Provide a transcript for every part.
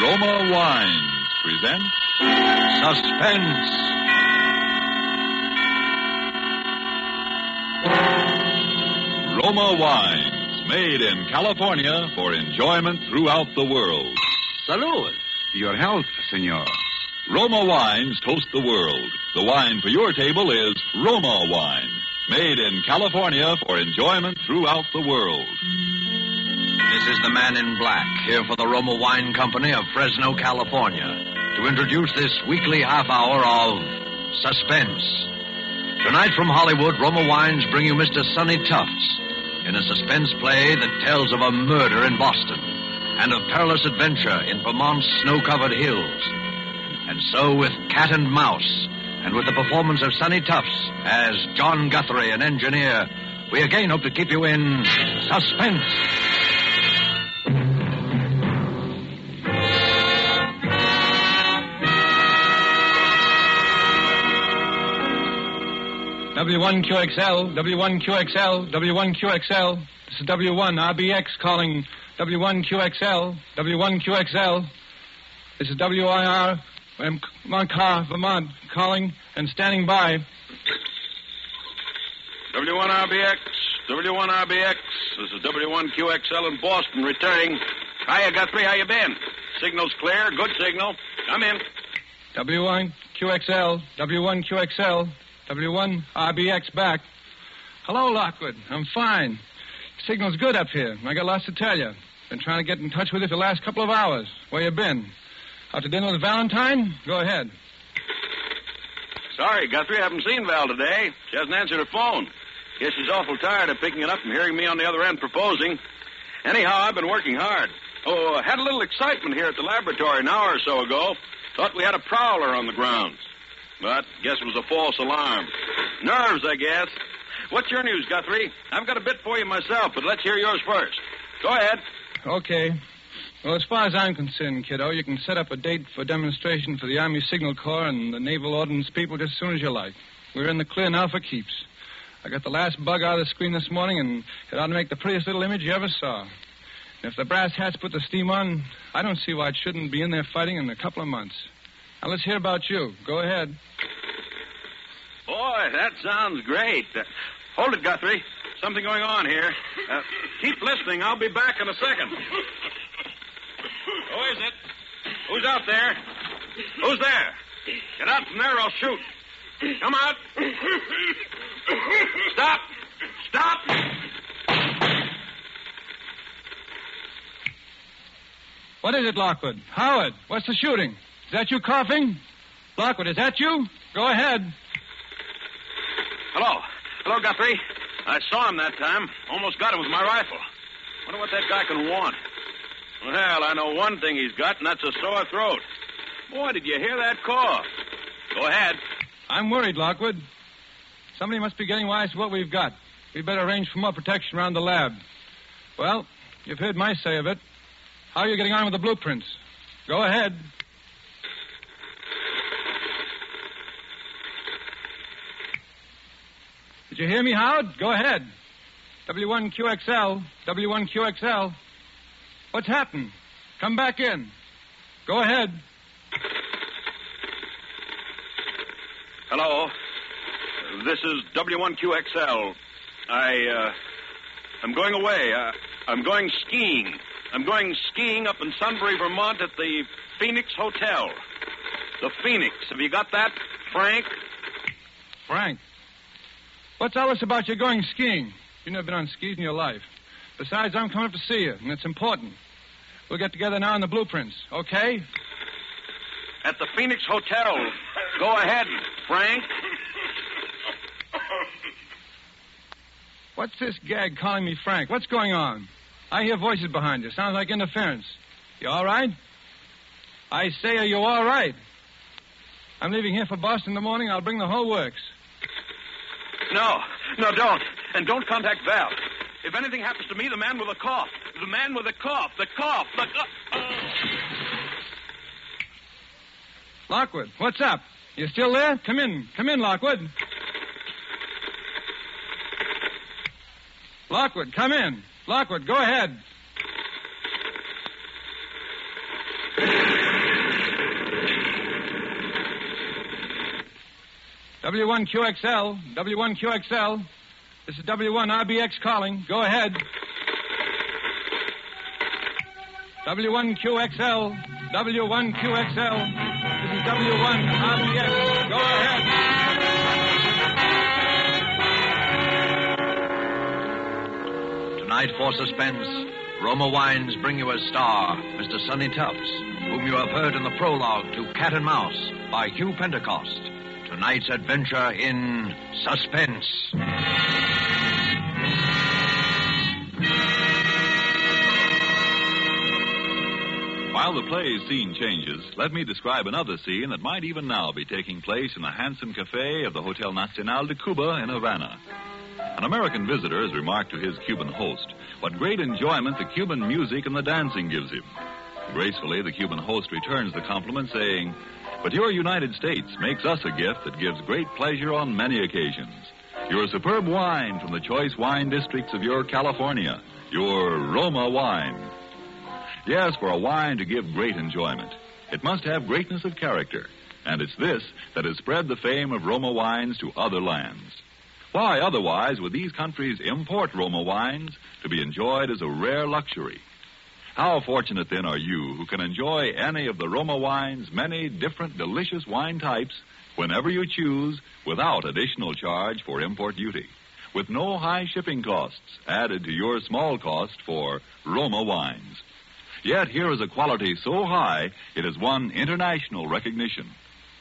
Roma Wines present Suspense. Roma Wines, made in California for enjoyment throughout the world. Salud. Your health, senor. Roma Wines toast the world. The wine for your table is Roma Wine, made in California for enjoyment throughout the world. This is the man in black, here for the Roma Wine Company of Fresno, California, to introduce this weekly half hour of Suspense. Tonight from Hollywood, Roma Wines bring you Mr. Sonny Tufts in a suspense play that tells of a murder in Boston and of perilous adventure in Vermont's snow-covered hills. And so with Cat and Mouse, and with the performance of Sonny Tufts as John Guthrie, an engineer, we again hope to keep you in suspense. W1QXL, W1QXL, W1QXL. This is W1 RBX calling W1QXL, W1QXL. This is WIR, Montcar, Vermont, calling and standing by. W1RBX, W1RBX. This is W1QXL in Boston, returning. Hiya, Guthrie, how you been? Signal's clear, good signal. Come in. W1QXL, W1QXL, W1RBX back. Hello, Lockwood. I'm fine. Signal's good up here. I got lots to tell you. Been trying to get in touch with you for the last couple of hours. Where you been? Out to dinner with Valentine? Go ahead. Sorry, Guthrie, I haven't seen Val today. She hasn't answered her phone. Guess she's awful tired of picking it up and hearing me on the other end proposing. Anyhow, I've been working hard. Oh, had a little excitement here at the laboratory an hour or so ago. Thought we had a prowler on the grounds. But guess it was a false alarm. Nerves, I guess. What's your news, Guthrie? I've got a bit for you myself, but let's hear yours first. Go ahead. Okay. Well, as far as I'm concerned, kiddo, you can set up a date for demonstration for the Army Signal Corps and the Naval Ordnance people just as soon as you like. We're in the clear now for keeps. I got the last bug out of the screen this morning, and it ought to make the prettiest little image you ever saw. And if the brass hats put the steam on, I don't see why it shouldn't be in there fighting in a couple of months. Now, let's hear about you. Go ahead. Boy, that sounds great. Hold it, Guthrie. Something going on here. Keep listening. I'll be back in a second. Who is it? Who's out there? Who's there? Get out from there or I'll shoot. Come out. Stop. Stop. What is it, Lockwood? Howard, what's the shooting? Is that you coughing? Lockwood, is that you? Go ahead. Hello. Hello, Guthrie. I saw him that time. Almost got him with my rifle. Wonder what that guy can want. Well, I know one thing he's got, and that's a sore throat. Boy, did you hear that cough? Go ahead. I'm worried, Lockwood. Somebody must be getting wise to what we've got. We'd better arrange for more protection around the lab. Well, you've heard my say of it. How are you getting on with the blueprints? Go ahead. Did you hear me, Howard? Go ahead. W1QXL, W1QXL. What's happened? Come back in. Go ahead. Hello. This is W1QXL. I'm going away. I'm going skiing. I'm going skiing up in Sunbury, Vermont at the Phoenix Hotel. The Phoenix. Have you got that, Frank? Frank. What's all this about you going skiing? You've never been on skis in your life. Besides, I'm coming up to see you, and it's important. We'll get together now on the blueprints, okay? At the Phoenix Hotel. Go ahead, Frank. What's this gag calling me Frank? What's going on? I hear voices behind you. Sounds like interference. You all right? I say, are you all right? I'm leaving here for Boston in the morning. I'll bring the whole works. No, don't. And don't contact Val. If anything happens to me, the man with the cough. The man with the cough. The cough. Lockwood, what's up? You still there? Come in, Lockwood. Lockwood, come in. Lockwood, go ahead. W1QXL. W1QXL. This is W1RBX calling. Go ahead. W1QXL. W1QXL. This is W1RBX. Go ahead. Tonight for Suspense, Roma Wines bring you a star, Mr. Sonny Tufts, whom you have heard in the prologue to Cat and Mouse by Hugh Pentecost. Tonight's adventure in Suspense. While the play's scene changes, let me describe another scene that might even now be taking place in the handsome cafe of the Hotel Nacional de Cuba in Havana. An American visitor has remarked to his Cuban host what great enjoyment the Cuban music and the dancing gives him. Gracefully, the Cuban host returns the compliment, saying, "But your United States makes us a gift that gives great pleasure on many occasions. Your superb wine from the choice wine districts of your California, your Roma wine." Yes, for a wine to give great enjoyment, it must have greatness of character, and it's this that has spread the fame of Roma wines to other lands. Why, otherwise, would these countries import Roma wines to be enjoyed as a rare luxury? How fortunate, then, are you who can enjoy any of the Roma wine's many different delicious wine types whenever you choose without additional charge for import duty, with no high shipping costs added to your small cost for Roma wines. Yet here is a quality so high it has won international recognition.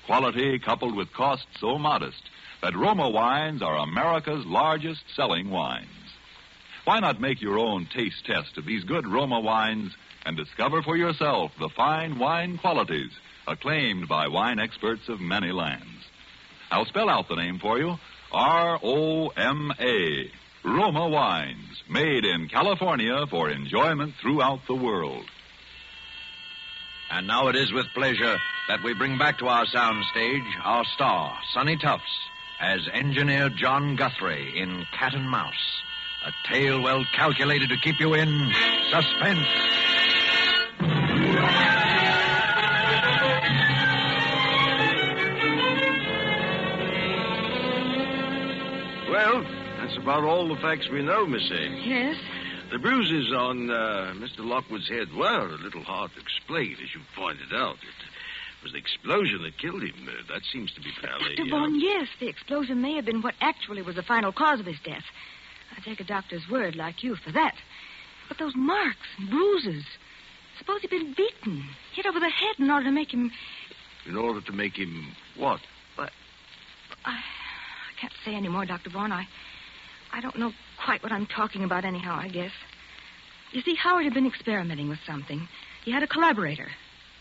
Quality coupled with cost so modest that Roma wines are America's largest selling wines. Why not make your own taste test of these good Roma wines and discover for yourself the fine wine qualities acclaimed by wine experts of many lands? I'll spell out the name for you. R-O-M-A. Roma wines, made in California for enjoyment throughout the world. And now it is with pleasure that we bring back to our soundstage our star, Sonny Tufts, as Engineer John Guthrie in Cat and Mouse, a tale well calculated to keep you in suspense. Well, that's about all the facts we know, Miss Ames. Yes? The bruises on Mr. Lockwood's head were a little hard to explain, as you pointed out. It was the explosion that killed him. That seems to be fairly... Dr. Vaughn, yes, the explosion may have been what actually was the final cause of his death. I take a doctor's word like you for that. But those marks and bruises... Suppose he'd been beaten, hit over the head in order to make him... In order to make him what? What? I can't say any more, Dr. Vaughn. I don't know quite what I'm talking about anyhow, I guess. You see, Howard had been experimenting with something. He had a collaborator.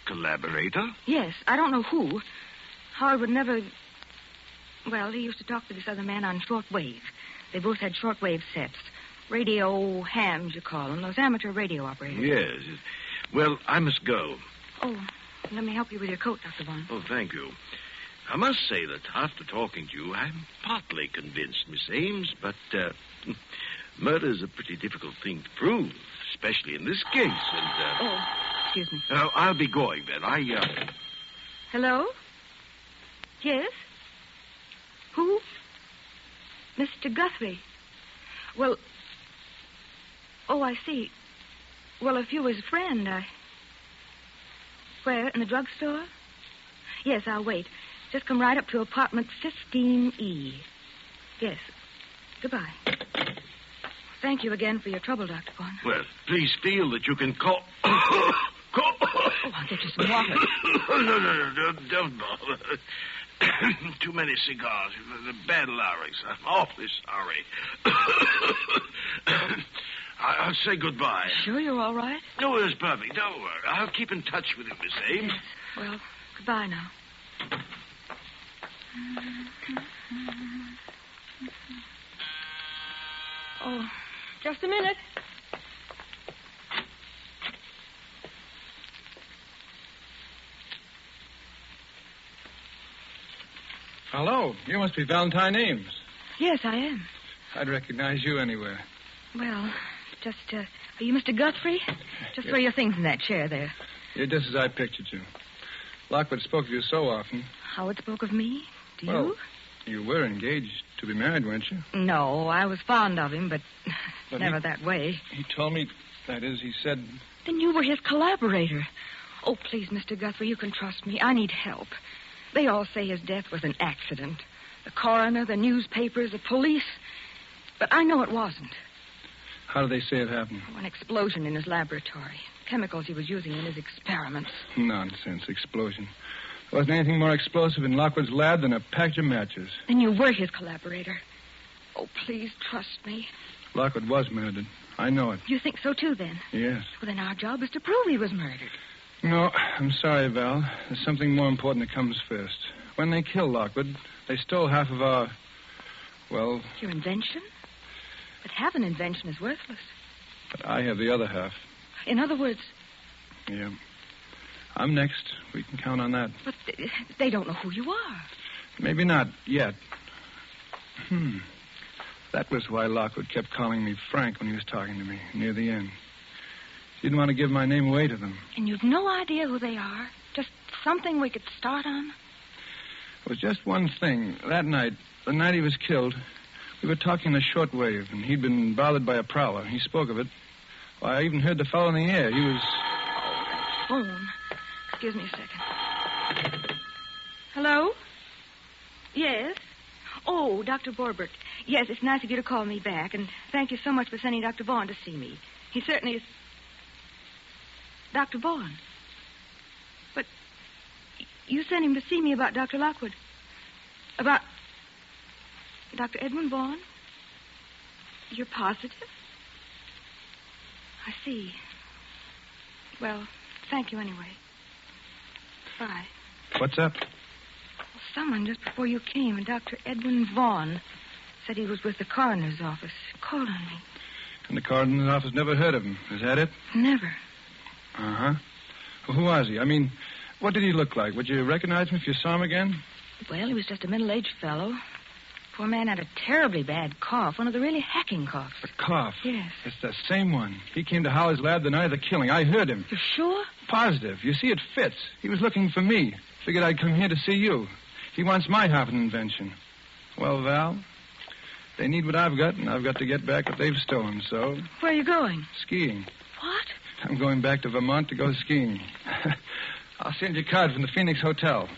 Collaborator? Yes, I don't know who. Howard would never... Well, he used to talk to this other man on shortwave. They both had shortwave sets. Radio hams, you call them. Those amateur radio operators. Yes. Well, I must go. Oh, let me help you with your coat, Dr. Vaughn. Oh, thank you. I must say that after talking to you, I'm partly convinced, Miss Ames, but murder is a pretty difficult thing to prove, especially in this case. And Oh, excuse me. I'll be going then. Hello? Yes? Who? Mr. Guthrie. Well, oh, I see. Well, if you was a friend, Where, in the drugstore? Yes, I'll wait. Just come right up to apartment 15E. Yes. Goodbye. Thank you again for your trouble, Dr. Vaughn. Well, please feel that you can call... Oh, I'll get you some water. No, don't bother. Too many cigars. The bad larynx. I'm awfully sorry. I'll say goodbye. Sure you're all right? No, it's perfect. Don't worry. I'll keep in touch with you, Miss Ames. Yes. Well, goodbye now. Oh, just a minute. Hello. You must be Valentine Ames. Yes, I am. I'd recognize you anywhere. Well, just, are you Mr. Guthrie? Just throw your things in that chair there. You're just as I pictured you. Lockwood spoke of you so often. Howard spoke of me? To Well, you? You were engaged to be married, weren't you? No, I was fond of him, but never that way. He told me, that is, he said... Then you were his collaborator. Oh, please, Mr. Guthrie, you can trust me. I need help. They all say his death was an accident. The coroner, the newspapers, the police. But I know it wasn't. How do they say it happened? An explosion in his laboratory. Chemicals he was using in his experiments. Nonsense, explosion. There wasn't anything more explosive in Lockwood's lab than a package of matches. Then you were his collaborator. Oh, please, trust me. Lockwood was murdered. I know it. You think so, too, then? Yes. Well, then our job is to prove he was murdered. No, I'm sorry, Val. There's something more important that comes first. When they killed Lockwood, they stole half of our... well... Your invention? But half an invention is worthless. But I have the other half. In other words... Yeah. I'm next. We can count on that. But they don't know who you are. Maybe not yet. That was why Lockwood kept calling me Frank when he was talking to me near the end. He didn't want to give my name away to them. And you've no idea who they are? Just something we could start on? It was just one thing. That night, the night he was killed, we were talking in a shortwave, and he'd been bothered by a prowler. He spoke of it. Why, I even heard the fellow in the air. He was... Phone. Excuse me a second. Hello? Yes? Oh, Dr. Borbert. Yes, it's nice of you to call me back, and thank you so much for sending Dr. Vaughn to see me. He certainly is... Dr. Vaughn? But you sent him to see me about Dr. Lockwood. About Dr. Edwin Vaughn? You're positive? I see. Well, thank you anyway. Bye. What's up? Well, someone just before you came, and Dr. Edwin Vaughn said he was with the coroner's office. He called on me. And the coroner's office never heard of him. Is that it? Never. Uh-huh. Well, who was he? I mean, what did he look like? Would you recognize him if you saw him again? Well, he was just a middle-aged fellow. Poor man had a terribly bad cough, one of the really hacking coughs. A cough? Yes. It's the same one. He came to Howard's lab the night of the killing. I heard him. You're sure? Positive. You see, it fits. He was looking for me. Figured I'd come here to see you. He wants my half an invention. Well, Val, they need what I've got, and I've got to get back what they've stolen, so... Where are you going? Skiing. What? I'm going back to Vermont to go skiing. I'll send you a card from the Phoenix Hotel.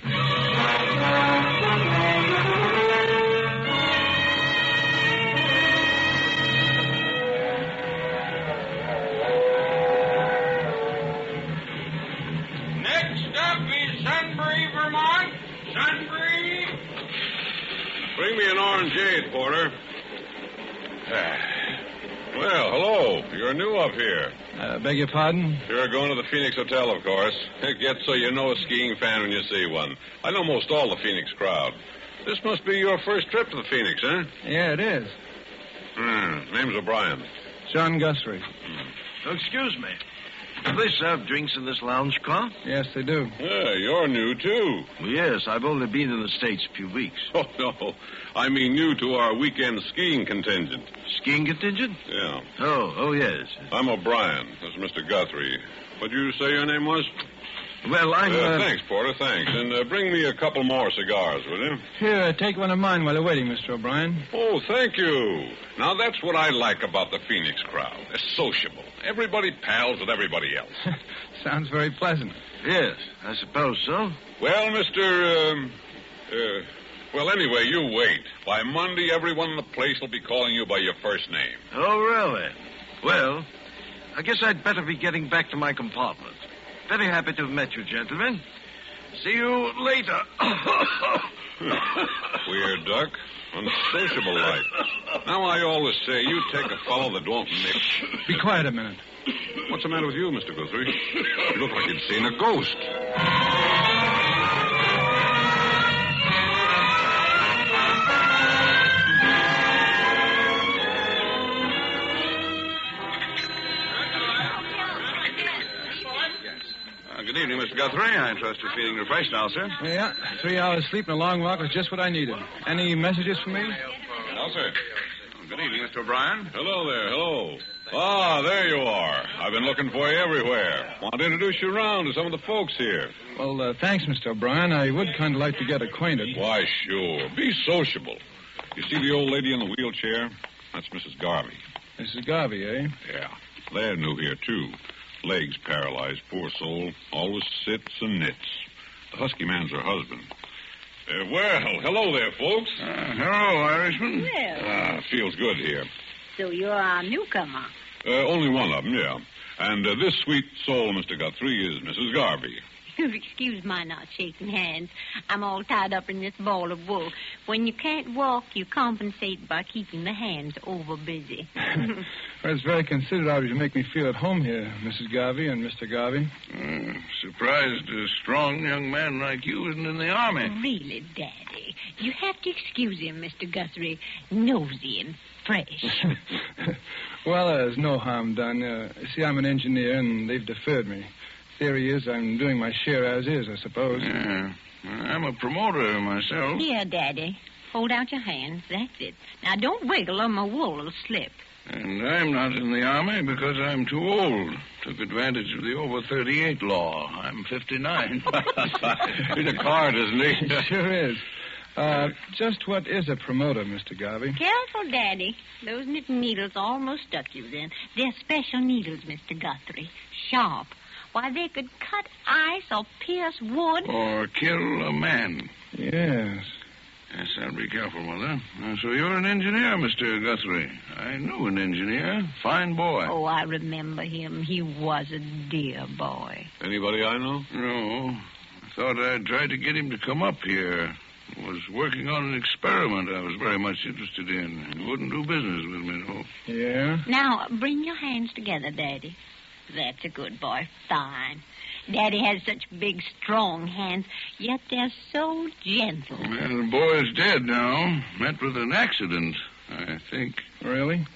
Next up is Sunbury, Vermont. Sunbury. Bring me an orangeade, Porter. Well, hello. You're new up here. Beg your pardon? You're going to the Phoenix Hotel, of course. Get so you know a skiing fan when you see one. I know most all the Phoenix crowd. This must be your first trip to the Phoenix, huh? Yeah, it is. Name's O'Brien. John Guthrie. Oh, excuse me. Do they serve drinks in this lounge car? Yes, they do. Yeah, you're new, too. Well, yes, I've only been in the States a few weeks. Oh, no. I mean new to our weekend skiing contingent. Skiing contingent? Yeah. Oh, yes. I'm O'Brien. This is Mr. Guthrie. What'd you say your name was? Well, I'm... Thanks, Porter, thanks. And bring me a couple more cigars, will you? Here, take one of mine while you're waiting, Mr. O'Brien. Oh, thank you. Now, that's what I like about the Phoenix crowd. They're sociable. Everybody pals with everybody else. Sounds very pleasant. Yes, I suppose so. Well, well, anyway, you wait. By Monday, everyone in the place will be calling you by your first name. Oh, really? Well, I guess I'd better be getting back to my compartment. Very happy to have met you, gentlemen. See you later. Weird duck. Unsociable like. Now, I always say, you take a fellow that won't mix. Be quiet a minute. What's the matter with you, Mr. Guthrie? You look like you'd seen a ghost. Good evening, Mr. Guthrie. I trust you're feeling refreshed now, sir. Yeah, 3 hours sleep and a long walk was just what I needed. Any messages for me? No, sir. Good evening, Mr. Mr. O'Brien. Hello there, hello. Ah, there you are. I've been looking for you everywhere. Want to introduce you around to some of the folks here. Well, thanks, Mr. O'Brien. I would kind of like to get acquainted. Why, sure. Be sociable. You see the old lady in the wheelchair? That's Mrs. Garvey. Mrs. Garvey, eh? Yeah. They're new here, too. Legs paralyzed, poor soul. Always sits and knits. The husky man's her husband. Well, hello there, folks. Hello, Irishman. Well, Feels good here. so you're our newcomer. Only one of them, yeah. And this sweet soul, Mr. Guthrie, is Mrs. Garvey. Excuse my not shaking hands. I'm all tied up in this ball of wool. When you can't walk, you compensate by keeping the hands over busy. Well, it's very considerate of you to make me feel at home here, Mrs. Garvey and Mr. Garvey. Surprised a strong young man like you isn't in the Army. Really, Daddy, you have to excuse him, Mr. Guthrie. Nosy and fresh. Well, there's no harm done. See, I'm an engineer, and they've deferred me. Theory is I'm doing my share as is, I suppose. Yeah. I'm a promoter myself. Here, Daddy. Hold out your hands. That's it. Now, don't wiggle or my wool will slip. And I'm not in the Army because I'm too old. Took advantage of the over 38 law. I'm 59. He's a card, isn't he? Sure is. Just what is a promoter, Mr. Garvey? Careful, Daddy. Those knitting needles almost stuck you then. They're special needles, Mr. Guthrie. Sharp. Why, they could cut ice or pierce wood. Or kill a man. Yes. Yes, I'll be careful, Mother. So you're an engineer, Mr. Guthrie. I knew an engineer. Fine boy. Oh, I remember him. He was a dear boy. Anybody I know? No. I thought I'd try to get him to come up here. Was working on an experiment I was very much interested in. He wouldn't do business with me, though. Yeah? Now, bring your hands together, Daddy. That's a good boy. Fine. Daddy has such big, strong hands, yet they're so gentle. Well, the boy's dead now. Met with an accident, I think. Really?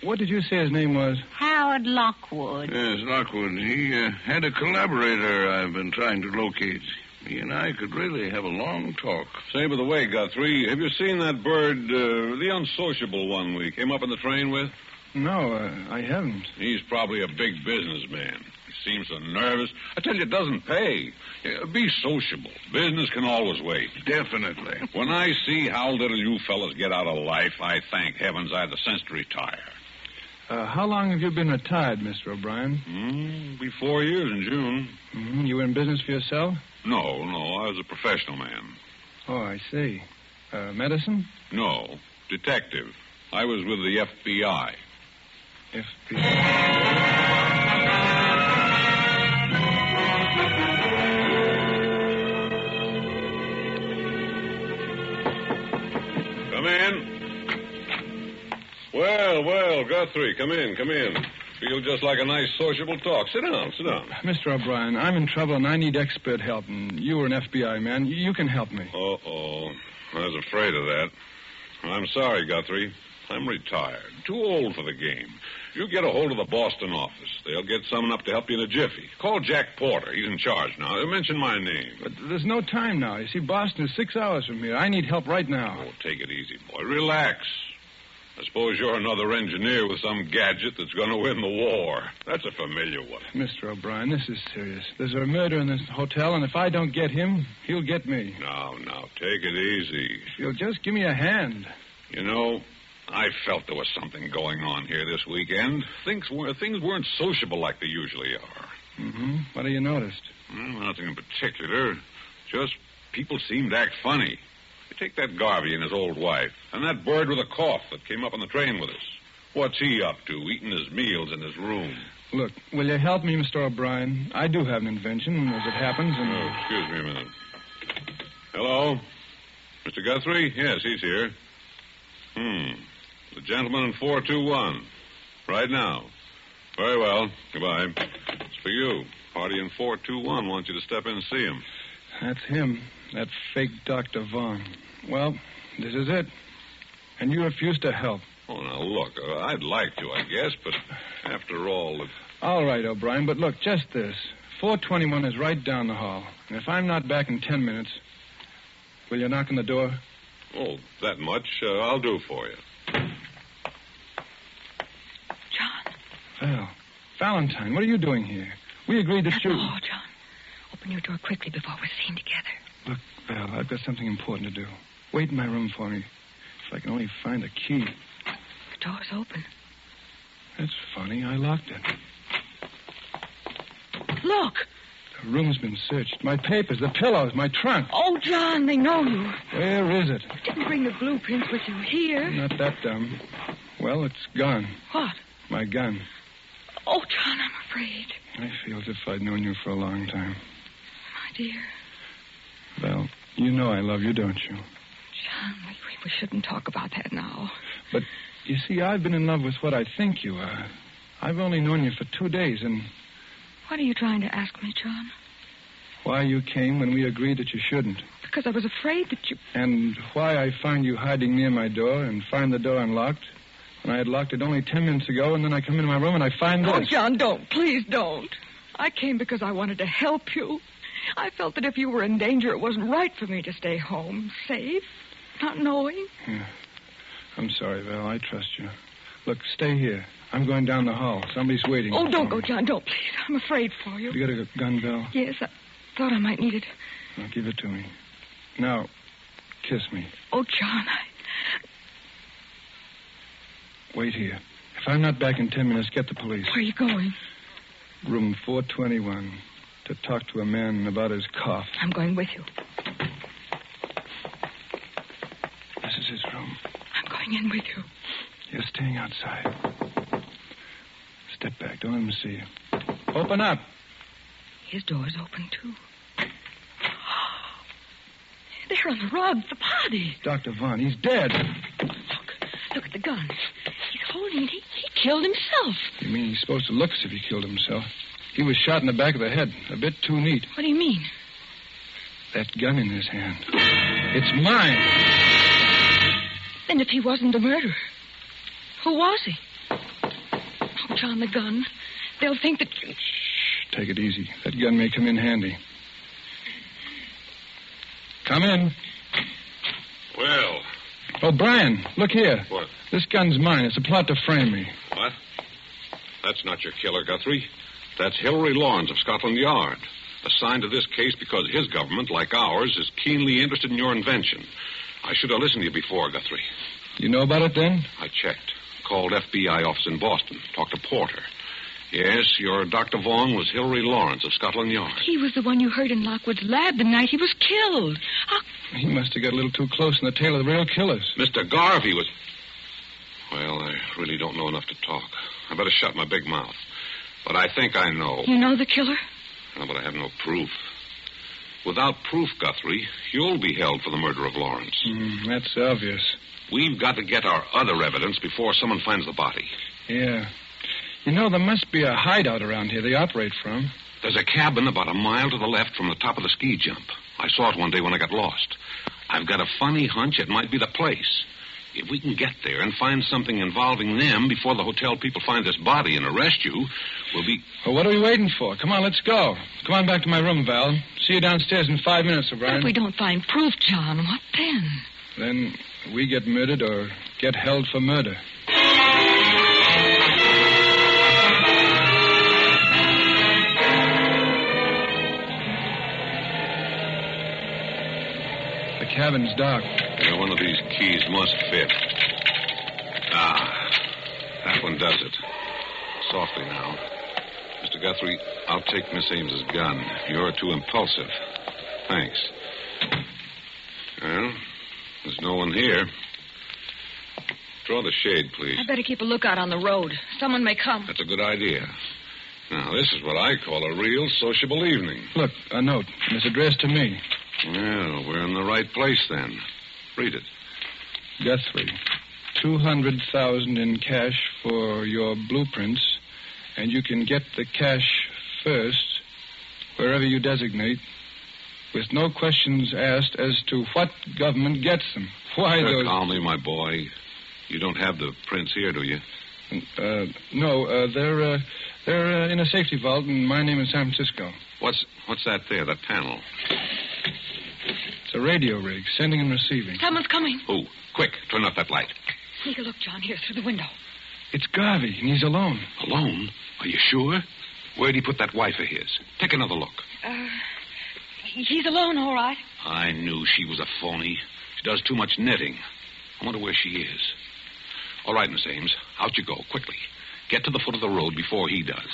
What did you say his name was? Howard Lockwood. Yes, Lockwood. He had a collaborator I've been trying to locate. He and I could really have a long talk. Say, by the way, Guthrie, have you seen that bird, the unsociable one we came up in the train with? No, I haven't. He's probably a big businessman. He seems so nervous. I tell you, it doesn't pay. Be sociable. Business can always wait. Definitely. When I see how little you fellas get out of life, I thank heavens I had the sense to retire. How long have you been retired, Mr. O'Brien? Be 4 years in June. Mm-hmm. You were in business for yourself? No, I was a professional man. Oh, I see. Medicine? No, detective. I was with the FBI. Come in. Well, Guthrie, come in. Feel just like a nice sociable talk. Sit down. Mr. O'Brien, I'm in trouble and I need expert help, and you were an FBI man. You can help me. Uh-oh. I was afraid of that. I'm sorry, Guthrie. I'm retired. Too old for the game. You get a hold of the Boston office. They'll get someone up to help you in a jiffy. Call Jack Porter. He's in charge now. Mention my name. But there's no time now. You see, Boston is 6 hours from here. I need help right now. Oh, take it easy, boy. Relax. I suppose you're another engineer with some gadget that's going to win the war. That's a familiar one. Mr. O'Brien, this is serious. There's a murder in this hotel, and if I don't get him, he'll get me. Now, take it easy. You'll just give me a hand. You know, I felt there was something going on here this weekend. Things weren't sociable like they usually are. Mm-hmm. What have you noticed? Well, nothing in particular. Just people seemed to act funny. Take that Garvey and his old wife, and that bird with a cough that came up on the train with us. What's he up to, eating his meals in his room? Look, will you help me, Mr. O'Brien? I do have an invention, as it happens, and... Oh, excuse me a minute. Hello? Mr. Guthrie? Yes, he's here. The gentleman in 421. Right now. Very well. Goodbye. It's for you. Party in 421 wants you to step in and see him. That's him. That fake Dr. Vaughn. Well, this is it. And you refuse to help. Oh, now, look, I'd like to, I guess, but after all... All right, O'Brien, but look, just this. 421 is right down the hall. And if I'm not back in 10 minutes, will you knock on the door? Oh, that much I'll do for you. Val. Valentine, what are you doing here? We agreed that you... Oh, John. Open your door quickly before we're seen together. Look, Val, I've got something important to do. Wait in my room for me. If I can only find the key. The door's open. That's funny. I locked it. Look. The room's been searched. My papers, the pillows, my trunk. Oh, John, they know you. Where is it? You didn't bring the blueprints with you here. I'm not that dumb. Well, it's gone. What? My gun. Oh, John, I'm afraid. I feel as if I'd known you for a long time. My dear. Val, you know I love you, don't you? John, we shouldn't talk about that now. But, you see, I've been in love with what I think you are. I've only known you for 2 days, and... What are you trying to ask me, John? Why you came when we agreed that you shouldn't. Because I was afraid that you... And why I find you hiding near my door and find the door unlocked when I had locked it only 10 minutes ago, and then I come into my room and I find this. Oh, John, don't. Please don't. I came because I wanted to help you. I felt that if you were in danger, it wasn't right for me to stay home, safe, not knowing. Yeah. I'm sorry, Val. I trust you. Look, stay here. I'm going down the hall. Somebody's waiting. Oh, don't go, John. Don't, please. I'm afraid for you. You got a gun, Val? Yes, I thought I might need it. Well, give it to me. Now, kiss me. Oh, John, Wait here. If I'm not back in 10 minutes, get the police. Where are you going? Room 421. To talk to a man about his cough. I'm going with you. This is his room. I'm going in with you. You're staying outside. Step back. Don't let him see you. Open up. His door's open, too. There on the rug, the body. Dr. Vaughn, he's dead. Look at the gun. He's holding it. He killed himself. You mean he's supposed to look as if he killed himself? He was shot in the back of the head. A bit too neat. What do you mean? That gun in his hand. It's mine. Then if he wasn't the murderer, who was he? Oh, John, the gun. They'll think that... Shh, take it easy. That gun may come in handy. Come in. Well. Oh, Brian, look here. What? This gun's mine. It's a plot to frame me. What? That's not your killer, Guthrie. That's Hilary Lawrence of Scotland Yard. Assigned to this case because his government, like ours, is keenly interested in your invention. I should have listened to you before, Guthrie. You know about it then? I checked. Called FBI office in Boston. Talked to Porter. Yes, your Dr. Vaughan was Hilary Lawrence of Scotland Yard. He was the one you heard in Lockwood's lab the night he was killed. He must have got a little too close in the tail of the real killers. Mr. Garvey was... Well, I really don't know enough to talk. I better shut my big mouth. But I think I know. You know the killer? No, but I have no proof. Without proof, Guthrie, you'll be held for the murder of Lawrence. That's obvious. We've got to get our other evidence before someone finds the body. Yeah. You know, there must be a hideout around here they operate from. There's a cabin about a mile to the left from the top of the ski jump. I saw it one day when I got lost. I've got a funny hunch it might be the place. If we can get there and find something involving them before the hotel people find this body and arrest you, we'll be... Well, what are we waiting for? Come on, let's go. Come on back to my room, Val. See you downstairs in 5 minutes, O'Brien. But if we don't find proof, John, what then? Then we get murdered or get held for murder. The cabin's dark. Yeah, one of these keys must fit. Ah, that one does it. Softly now. Mr. Guthrie, I'll take Miss Ames's gun. You're too impulsive. Thanks. Well, there's no one here. Draw the shade, please. I better keep a lookout on the road. Someone may come. That's a good idea. Now, this is what I call a real sociable evening. Look, a note. And it's addressed to me. Well, we're in the right place then. Read it. Guthrie, 200,000 in cash for your blueprints, and you can get the cash first, wherever you designate, with no questions asked as to what government gets them. Why those... Calmly, my boy. You don't have the prints here, do you? No, they're in a safety vault in my name in San Francisco. What's that there, that panel? It's a radio rig, sending and receiving. Someone's coming. Who? Quick, turn off that light. Sneak a look, John, here through the window. It's Garvey, and he's alone. Alone? Are you sure? Where'd he put that wife of his? Take another look. He's alone, all right. I knew she was a phony. She does too much knitting. I wonder where she is. All right, Miss Ames. Out you go, quickly. Get to the foot of the road before he does.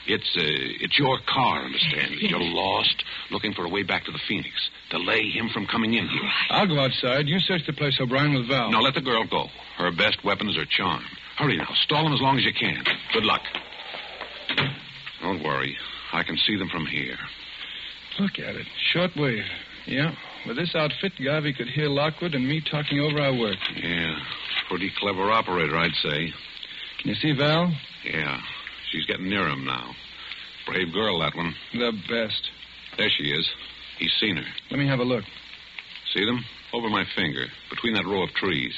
It's your car, understand? Yes. You're lost, looking for a way back to the Phoenix. Delay him from coming in here. Right. I'll go outside. You search the place, O'Brien, with Val. No, let the girl go. Her best weapon is her charm. Hurry now. Stall him as long as you can. Good luck. Don't worry. I can see them from here. Look at it. Shortwave. Yeah. With this outfit, Garvey could hear Lockwood and me talking over our work. Yeah. Pretty clever operator, I'd say. Can you see Val? Yeah. She's getting near him now. Brave girl, that one. The best. There she is. He's seen her. Let me have a look. See them? Over my finger, between that row of trees.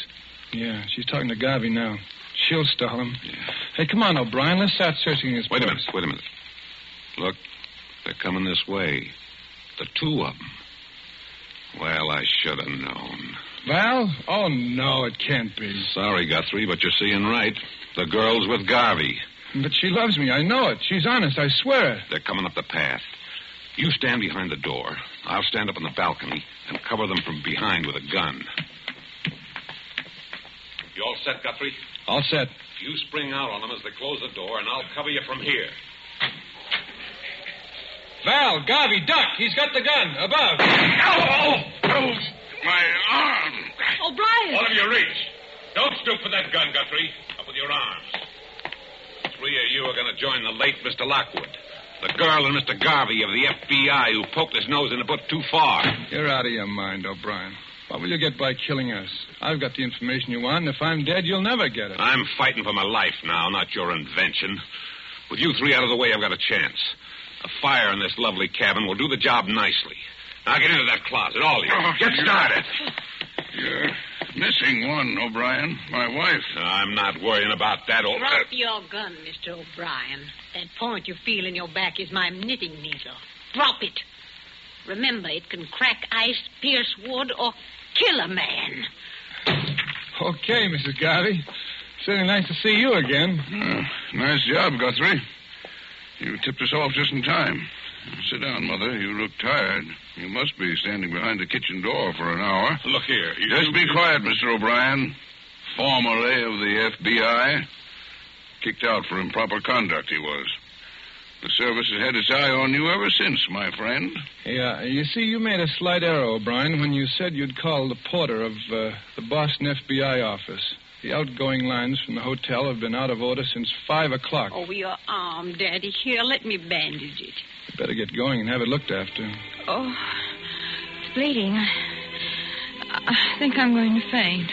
Yeah, she's talking to Garvey now. She'll stall him. Yeah. Hey, come on, O'Brien. Let's start searching his Wait a place. minute. Look, they're coming this way. The two of them. Well, I should have known. Val? Oh, no, it can't be. Sorry, Guthrie, but you're seeing right. The girl's with Garvey. But she loves me. I know it. She's honest. I swear it. They're coming up the path. You stand behind the door. I'll stand up on the balcony and cover them from behind with a gun. You all set, Guthrie? All set. You spring out on them as they close the door, and I'll cover you from here. Val, Garvey, duck. He's got the gun. Above. Oh, my arm. O'Brien! All of you reach. Don't stoop for that gun, Guthrie. Up with your arms. The three of you are going to join the late Mr. Lockwood. The girl and Mr. Garvey of the FBI who poked his nose in a book too far. You're out of your mind, O'Brien. What will you get by killing us? I've got the information you want, and if I'm dead, you'll never get it. I'm fighting for my life now, not your invention. With you three out of the way, I've got a chance. A fire in this lovely cabin will do the job nicely. Now get into that closet, all of you. Get started. You're missing one, O'Brien. My wife. I'm not worrying about that old... Drop your gun, Mr. O'Brien. That point you feel in your back is my knitting needle. Drop it. Remember, it can crack ice, pierce wood, or kill a man. Okay, Mrs. Garvey. Certainly nice to see you again. Nice job, Guthrie. You tipped us off just in time. Sit down, Mother. You look tired. You must be standing behind the kitchen door for an hour. Look here. Just be quiet, Mr. O'Brien. Formerly of the FBI. Kicked out for improper conduct, he was. The service has had its eye on you ever since, my friend. Yeah, you see, you made a slight error, O'Brien, when you said you'd call the porter of the Boston FBI office. The outgoing lines from the hotel have been out of order since 5 o'clock. Oh, your arm, Daddy. Here, let me bandage it. You better get going and have it looked after. Oh, it's bleeding. I think I'm going to faint.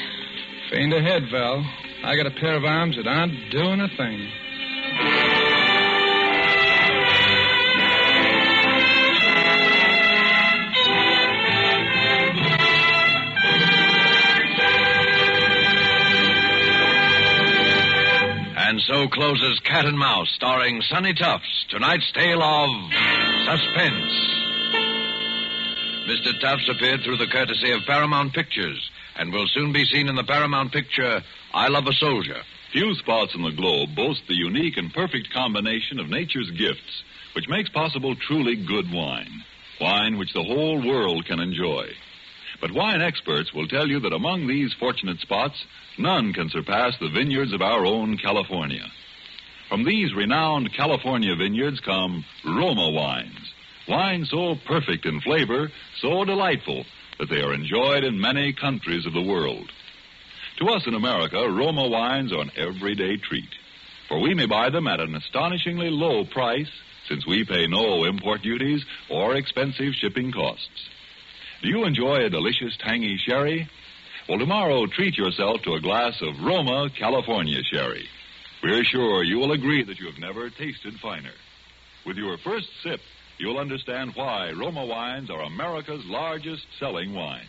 Faint ahead, Val. I got a pair of arms that aren't doing a thing. And so closes Cat and Mouse, starring Sonny Tufts, tonight's tale of Suspense. Mr. Tufts appeared through the courtesy of Paramount Pictures and will soon be seen in the Paramount picture, I Love a Soldier. Few spots in the globe boast the unique and perfect combination of nature's gifts, which makes possible truly good wine. Wine which the whole world can enjoy. But wine experts will tell you that among these fortunate spots, none can surpass the vineyards of our own California. From these renowned California vineyards come Roma wines. Wines so perfect in flavor, so delightful, that they are enjoyed in many countries of the world. To us in America, Roma wines are an everyday treat, for we may buy them at an astonishingly low price, since we pay no import duties or expensive shipping costs. Do you enjoy a delicious tangy sherry? Well, tomorrow treat yourself to a glass of Roma California sherry. We're sure you will agree that you have never tasted finer. With your first sip, you'll understand why Roma wines are America's largest selling wines.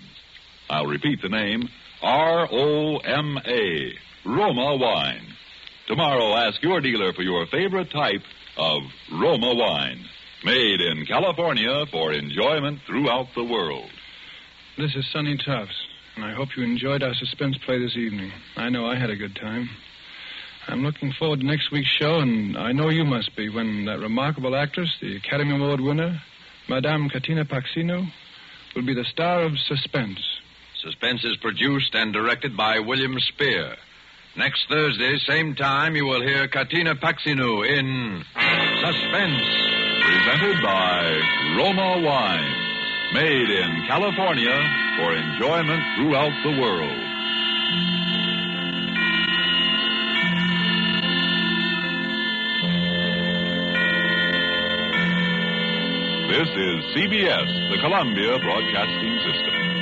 I'll repeat the name, R-O-M-A, Roma wine. Tomorrow, ask your dealer for your favorite type of Roma wine, made in California for enjoyment throughout the world. This is Sonny Tufts, and I hope you enjoyed our suspense play this evening. I know I had a good time. I'm looking forward to next week's show, and I know you must be, when that remarkable actress, the Academy Award winner, Madame Katina Paxino, will be the star of Suspense. Suspense is produced and directed by William Spear. Next Thursday, same time, you will hear Katina Paxino in Suspense. Presented by Roma Wine. Made in California for enjoyment throughout the world. This is CBS, the Columbia Broadcasting System.